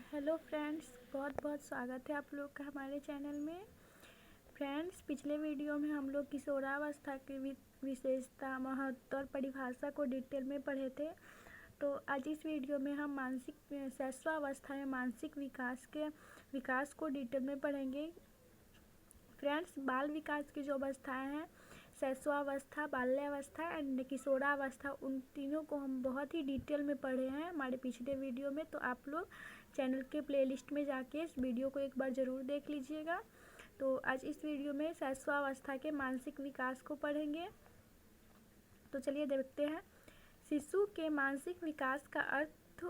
Hello friends, बहुत बहुत स्वागत है आप लोग का हमारे चैनल में। फ्रेंड्स, पिछले वीडियो में हम लोग किशोरावस्था की विशेषता, महत्व और परिभाषा को डिटेल में पढ़े थे। तो आज इस वीडियो में हम शैशवावस्था में मानसिक विकास को डिटेल में पढ़ेंगे। फ्रेंड्स, बाल विकास की जो अवस्थाएं हैं, शैशवावस्था, बाल्यावस्था एंड किशोरावस्था, उन तीनों को हम बहुत ही डिटेल में पढ़े हैं हमारे पिछले वीडियो में। तो आप लोग चैनल के प्लेलिस्ट में जाके इस वीडियो को एक बार ज़रूर देख लीजिएगा। तो आज इस वीडियो में शैशवावस्था के मानसिक विकास को पढ़ेंगे। तो चलिए देखते हैं। शिशु के मानसिक विकास का अर्थ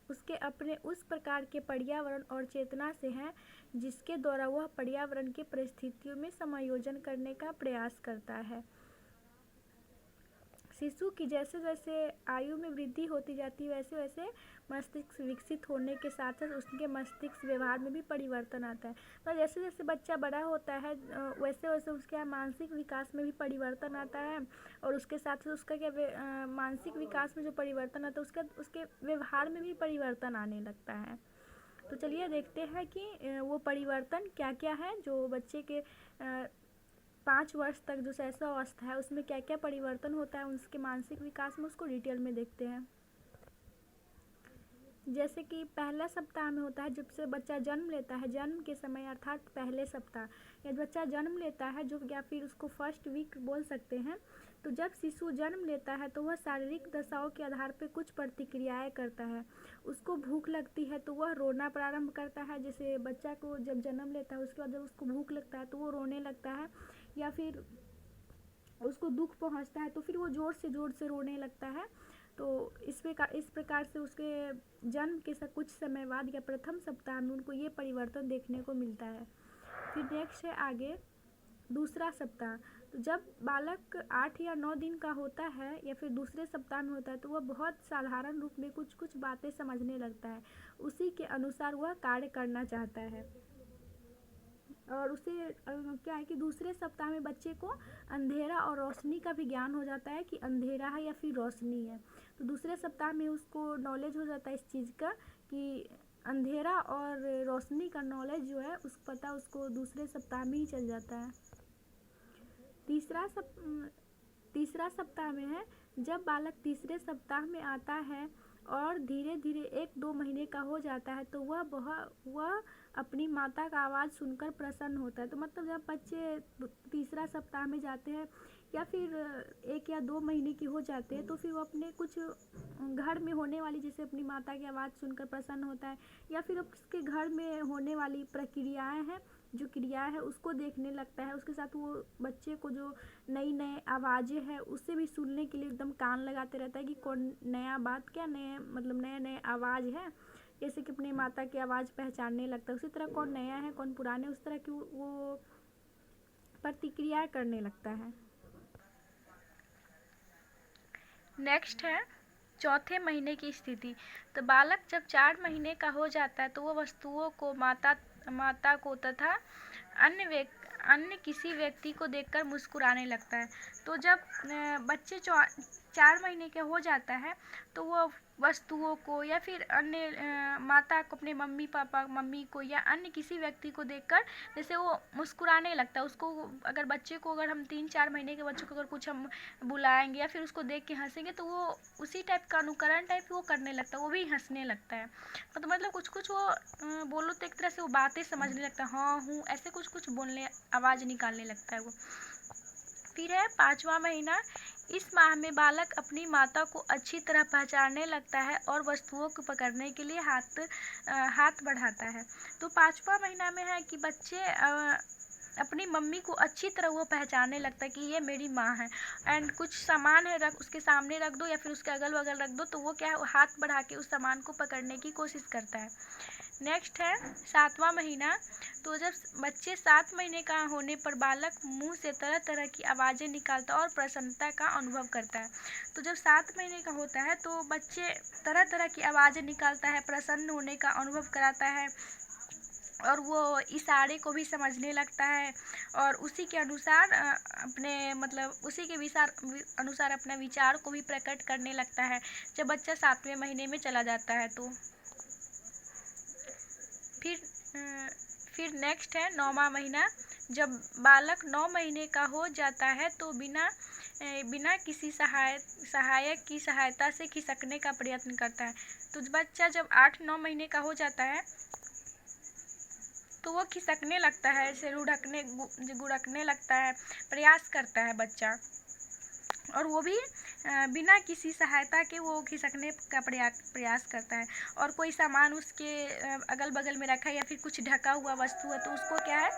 उसके अपने उस प्रकार के पर्यावरण और चेतना से है जिसके द्वारा वह पर्यावरण की परिस्थितियों में समायोजन करने का प्रयास करता है। शिशु की जैसे जैसे आयु में वृद्धि होती जाती है वैसे वैसे मस्तिष्क विकसित होने के साथ साथ उसके मस्तिष्क व्यवहार में भी परिवर्तन आता है। तो जैसे जैसे बच्चा बड़ा होता है वैसे वैसे उसके मानसिक विकास में भी परिवर्तन आता है, और उसके साथ साथ उसका मानसिक विकास में जो परिवर्तन आता है उसके व्यवहार में भी परिवर्तन आने लगता है। तो चलिए देखते हैं कि वो परिवर्तन क्या क्या है जो बच्चे के 5 वर्ष तक जो शैशवावस्था है उसमें क्या क्या परिवर्तन होता है उसके मानसिक विकास में, उसको डिटेल में देखते हैं। जैसे कि पहला सप्ताह में होता है जब से बच्चा जन्म लेता है, जन्म के समय अर्थात पहले सप्ताह, या बच्चा जन्म लेता है जो या फिर उसको फर्स्ट वीक बोल सकते हैं। तो जब शिशु जन्म लेता है तो वह शारीरिक दशाओं के आधार पर कुछ प्रतिक्रियाएं करता है। उसको भूख लगती है तो वह रोना प्रारंभ करता है। जैसे बच्चा को जब जन्म लेता है उसके बाद जब उसको भूख लगता है तो वो रोने लगता है, या फिर उसको दुख पहुंचता है तो फिर वो जोर से रोने लगता है। तो इस प्रकार से उसके जन्म के कुछ समय बाद या प्रथम सप्ताह में उनको ये परिवर्तन देखने को मिलता है। फिर नेक्स्ट है आगे दूसरा सप्ताह। तो जब बालक 8 या 9 दिन का होता है या फिर दूसरे सप्ताह में होता है तो वह बहुत साधारण रूप में कुछ बातें समझने लगता है। उसी के अनुसार वह कार्य करना चाहता है। और उसे क्या है कि दूसरे सप्ताह में बच्चे को अंधेरा और रोशनी का भी ज्ञान हो जाता है कि अंधेरा है या फिर रोशनी है। तो दूसरे सप्ताह में उसको नॉलेज हो जाता है इस चीज़ का कि अंधेरा और रोशनी का नॉलेज जो है उसको दूसरे सप्ताह में ही चल जाता है। तीसरा सप्ताह में है जब बालक तीसरे सप्ताह में आता है और धीरे धीरे 1-2 महीने का हो जाता है तो वह अपनी माता का आवाज़ सुनकर प्रसन्न होता है। तो मतलब जब बच्चे तीसरा सप्ताह में जाते हैं या फिर 1 या 2 महीने की हो जाते हैं तो फिर वो अपने कुछ घर में होने वाली, जैसे अपनी माता की आवाज़ सुनकर प्रसन्न होता है, या फिर उसके घर में होने वाली प्रक्रियाएं हैं, जो क्रिया है उसको देखने लगता है। उसके साथ वो बच्चे को जो नई आवाज़ें हैं उससे भी सुनने के लिए एकदम कान लगाते रहता है कि कौन नया बात, क्या नए आवाज़ है। जैसे कि अपनी माता की आवाज़ पहचानने लगता है, उसी तरह कौन नया है कौन पुराने, उस तरह की वो प्रतिक्रिया करने लगता है। नेक्स्ट है चौथे महीने की स्थिति। तो बालक जब 4 महीने का हो जाता है तो वह वस्तुओं को, माता को तथा अन्य किसी व्यक्ति को देखकर मुस्कुराने लगता है। तो जब बच्चे 4 महीने के हो जाता है तो वो वस्तुओं को या फिर अन्य माता को, अपने मम्मी को या अन्य किसी व्यक्ति को देखकर जैसे वो मुस्कुराने लगता है। उसको अगर बच्चे को, अगर हम 3-4 महीने के बच्चों को अगर कुछ हम बुलाएंगे या फिर उसको देख के हंसेंगे तो वो उसी टाइप का अनुकरण टाइप वो करने लगता है, वो भी हंसने लगता है। तो मतलब कुछ वो बोलो तो एक तरह से वो बातें समझने लगता है, हाँ हूँ, ऐसे कुछ बोलने, आवाज़ निकालने लगता है वो। फिर है 5वां महीना। इस माह में बालक अपनी माता को अच्छी तरह पहचानने लगता है और वस्तुओं को पकड़ने के लिए हाथ बढ़ाता है। तो 5वां महीना में है कि बच्चे अपनी मम्मी को अच्छी तरह वो पहचानने लगता है कि ये मेरी माँ है, एंड कुछ सामान है उसके सामने रख दो या फिर उसके अगल बगल रख दो तो वो क्या है, हाथ बढ़ा के उस सामान को पकड़ने की कोशिश करता है। नेक्स्ट है 7वां महीना। तो जब बच्चे 7 महीने का होने पर बालक मुंह से तरह तरह की आवाज़ें निकालता है और प्रसन्नता का अनुभव करता है। तो जब 7 महीने का होता है तो बच्चे तरह तरह की आवाज़ें निकालता है, प्रसन्न होने का अनुभव कराता है, और वो इशारे को भी समझने लगता है, और उसी के अनुसार अनुसार अपना विचार को भी प्रकट करने लगता है जब बच्चा 7वें महीने में चला जाता है। तो फिर नेक्स्ट है 9वां महीना। जब बालक 9 महीने का हो जाता है तो बिना किसी सहायक की सहायता से खिसकने का प्रयत्न करता है। तो बच्चा जब 8-9 महीने का हो जाता है तो वो खिसकने लगता है, ऐसे गुड़कने लगता है, प्रयास करता है बच्चा, और वो भी बिना किसी सहायता के वो खिसकने का प्रयास करता है। और कोई सामान उसके अगल बगल में रखा है या फिर कुछ ढका हुआ वस्तु है तो उसको क्या है,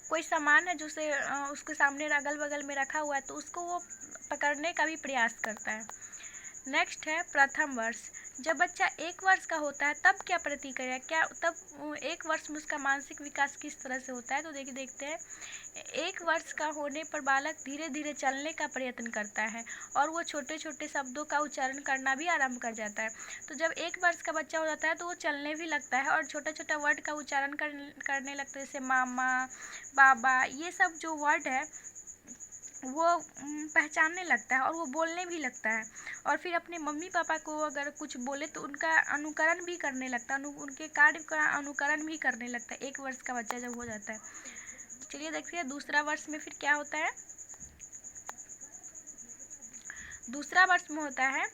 कोई सामान है जो उसे उसके सामने अगल बगल में रखा हुआ है तो उसको वो पकड़ने का भी प्रयास करता है। नेक्स्ट है प्रथम वर्ष। जब बच्चा 1 वर्ष का होता है तब क्या प्रतिक्रिया, तब 1 वर्ष में उसका मानसिक विकास किस तरह से होता है, तो देखते हैं। 1 वर्ष का होने पर बालक धीरे धीरे चलने का प्रयत्न करता है और वो छोटे छोटे शब्दों का उच्चारण करना भी आरंभ कर जाता है। तो जब 1 वर्ष का बच्चा हो जाता है तो वो चलने भी लगता है और छोटा छोटा वर्ड का उच्चारण करने लगता है, जैसे मामा, बाबा, ये सब जो वर्ड है वो पहचानने लगता है और वो बोलने भी लगता है। और फिर अपने मम्मी पापा को अगर कुछ बोले तो उनका अनुकरण भी करने लगता है, उनके कार्य का अनुकरण भी करने लगता है 1 वर्ष का बच्चा जब हो जाता है। चलिए देखते हैं दूसरा वर्ष में फिर क्या होता है। दूसरा वर्ष में होता है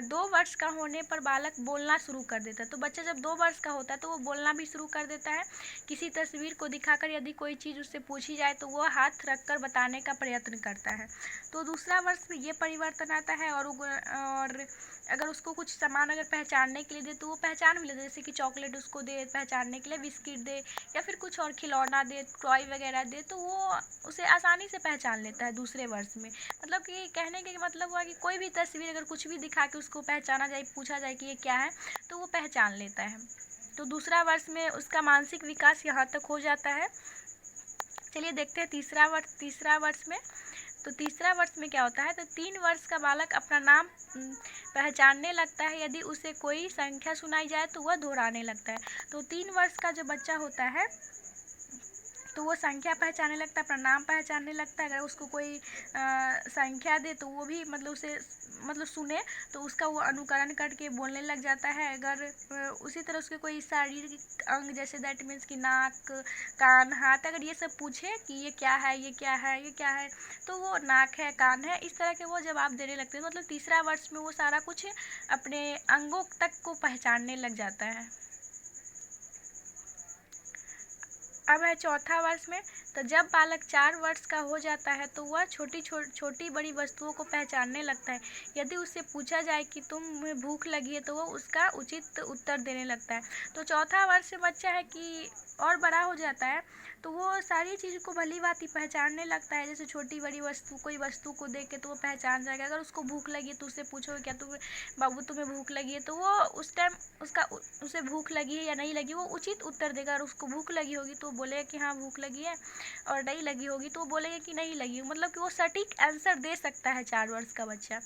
2 वर्ष का होने पर बालक बोलना शुरू कर देता है। तो बच्चा जब 2 वर्ष का होता है तो वो बोलना भी शुरू कर देता है। किसी तस्वीर को दिखाकर यदि कोई चीज़ उससे पूछी जाए तो वो हाथ रखकर बताने का प्रयत्न करता है। तो दूसरा वर्ष में ये परिवर्तन आता है। और अगर उसको कुछ सामान अगर पहचानने के लिए दे तो वो पहचान भी लेता है, जैसे कि चॉकलेट उसको दे पहचानने के लिए, बिस्किट दे या फिर कुछ और खिलौना दे, टॉय वगैरह दे, तो वो उसे आसानी से पहचान लेता है दूसरे वर्ष में। मतलब कि कहने के मतलब हुआ कि कोई भी तस्वीर अगर कुछ भी दिखा के उसको पहचाना जाए, पूछा जाए कि ये क्या है, तो वो पहचान लेता है। तो दूसरा वर्ष में उसका मानसिक विकास यहाँ तक हो जाता है। चलिए देखते हैं तीसरा वर्ष में। तो तीसरा वर्ष में क्या होता है, तो 3 वर्ष का बालक अपना नाम पहचानने लगता है। यदि उसे कोई संख्या सुनाई जाए तो वह दोहराने लगता है। तो 3 वर्ष का जो बच्चा होता है तो वो संख्या पहचानने लगता है, अपना नाम पहचानने लगता है। अगर उसको कोई संख्या दे तो वो भी उसे सुने तो उसका वो अनुकरण करके बोलने लग जाता है। अगर उसी तरह उसके कोई शारीरिक अंग, जैसे दैट मीन्स कि नाक, कान, हाथ, अगर ये सब पूछे कि ये क्या है, ये क्या है, ये क्या है, तो वो नाक है, कान है, इस तरह के वो जवाब देने लगते हैं। मतलब तीसरा वर्ष में वो सारा कुछ अपने अंगों तक को पहचानने लग जाता है। अब है चौथा वर्ष में। तो जब बालक 4 वर्ष का हो जाता है तो वह छोटी बड़ी वस्तुओं को पहचानने लगता है। यदि उससे पूछा जाए कि तुम्हें भूख लगी है तो वह उसका उचित उत्तर देने लगता है। तो चौथा वर्ष में बच्चा है कि और बड़ा हो जाता है तो वो सारी चीज़ को भली भांति पहचानने लगता है। जैसे छोटी बड़ी वस्तु, कोई वस्तु को देख के तो वो पहचान जाएगा। अगर उसको भूख लगी है तो उससे पूछो क्या बाबू तुम्हें भूख लगी है, तो वो उस टाइम उसे भूख लगी है या नहीं लगी वो उचित उत्तर देगा। और उसको भूख लगी होगी तो बोलेगा कि हाँ भूख लगी है, और नहीं लगी होगी तो वो बोलेगा कि नहीं लगी। मतलब कि वो सटीक आंसर दे सकता है 4 वर्ष का बच्चा।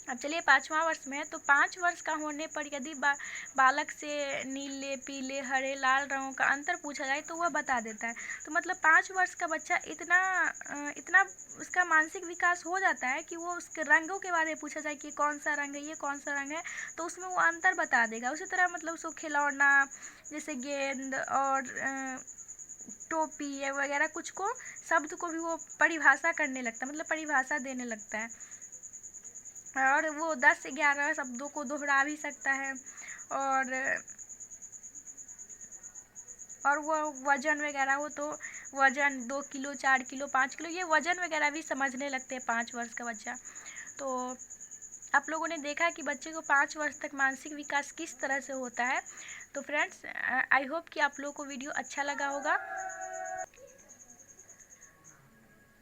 अब चलिए 5वां वर्ष में है। तो 5 वर्ष का होने पर यदि बालक से नीले, पीले, हरे, लाल रंगों का अंतर पूछा जाए तो वह बता देता है। तो मतलब 5 वर्ष का बच्चा इतना उसका मानसिक विकास हो जाता है कि वो उसके रंगों के बारे में पूछा जाए कि कौन सा रंग है, ये कौन सा रंग है, तो उसमें वो अंतर बता देगा। उसी तरह मतलब उसको खिलौना जैसे गेंद और टोपी वगैरह कुछ को शब्द को भी वो परिभाषा करने लगता है, मतलब परिभाषा देने लगता है। और वो 10-11 शब्दों को दोहरा भी सकता है। और वो वजन वगैरह हो तो वजन 2 किलो, 4 किलो, 5 किलो, ये वजन वगैरह भी समझने लगते हैं 5 वर्ष का बच्चा। तो आप लोगों ने देखा कि बच्चे को 5 वर्ष तक मानसिक विकास किस तरह से होता है। तो फ्रेंड्स, आई होप कि आप लोगों को वीडियो अच्छा लगा होगा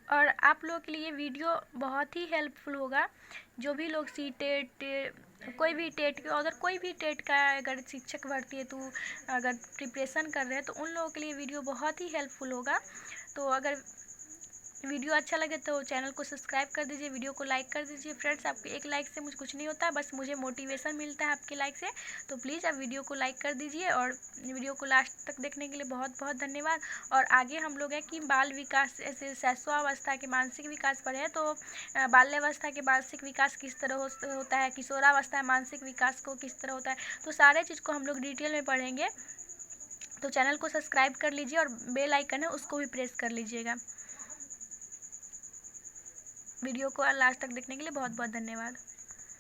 और आप लोगों के लिए वीडियो बहुत ही हेल्पफुल होगा। जो भी लोग कोई भी टेट के, अगर कोई भी टेट का अगर शिक्षक भर्ती है तो अगर प्रिपरेशन कर रहे हैं तो उन लोगों के लिए वीडियो बहुत ही हेल्पफुल होगा। तो अगर वीडियो अच्छा लगे तो चैनल को सब्सक्राइब कर दीजिए, वीडियो को लाइक कर दीजिए फ्रेंड्स। आपके एक लाइक से मुझे कुछ नहीं होता है, बस मुझे मोटिवेशन मिलता है आपके लाइक से। तो प्लीज़ आप वीडियो को लाइक कर दीजिए और वीडियो को लास्ट तक देखने के लिए बहुत बहुत धन्यवाद। और आगे हम लोग हैं कि बाल विकास ऐसे शैशवावस्था के मानसिक विकास पर है, तो बाल्यावस्था के मानसिक विकास किस तरह होता है, किशोरावस्था मानसिक विकास को किस तरह होता है, तो सारे चीज़ को हम लोग डिटेल में पढ़ेंगे। तो चैनल को सब्सक्राइब कर लीजिए और बेल आइकन है उसको भी प्रेस कर लीजिएगा। वीडियो को लास्ट तक देखने के लिए बहुत बहुत धन्यवाद।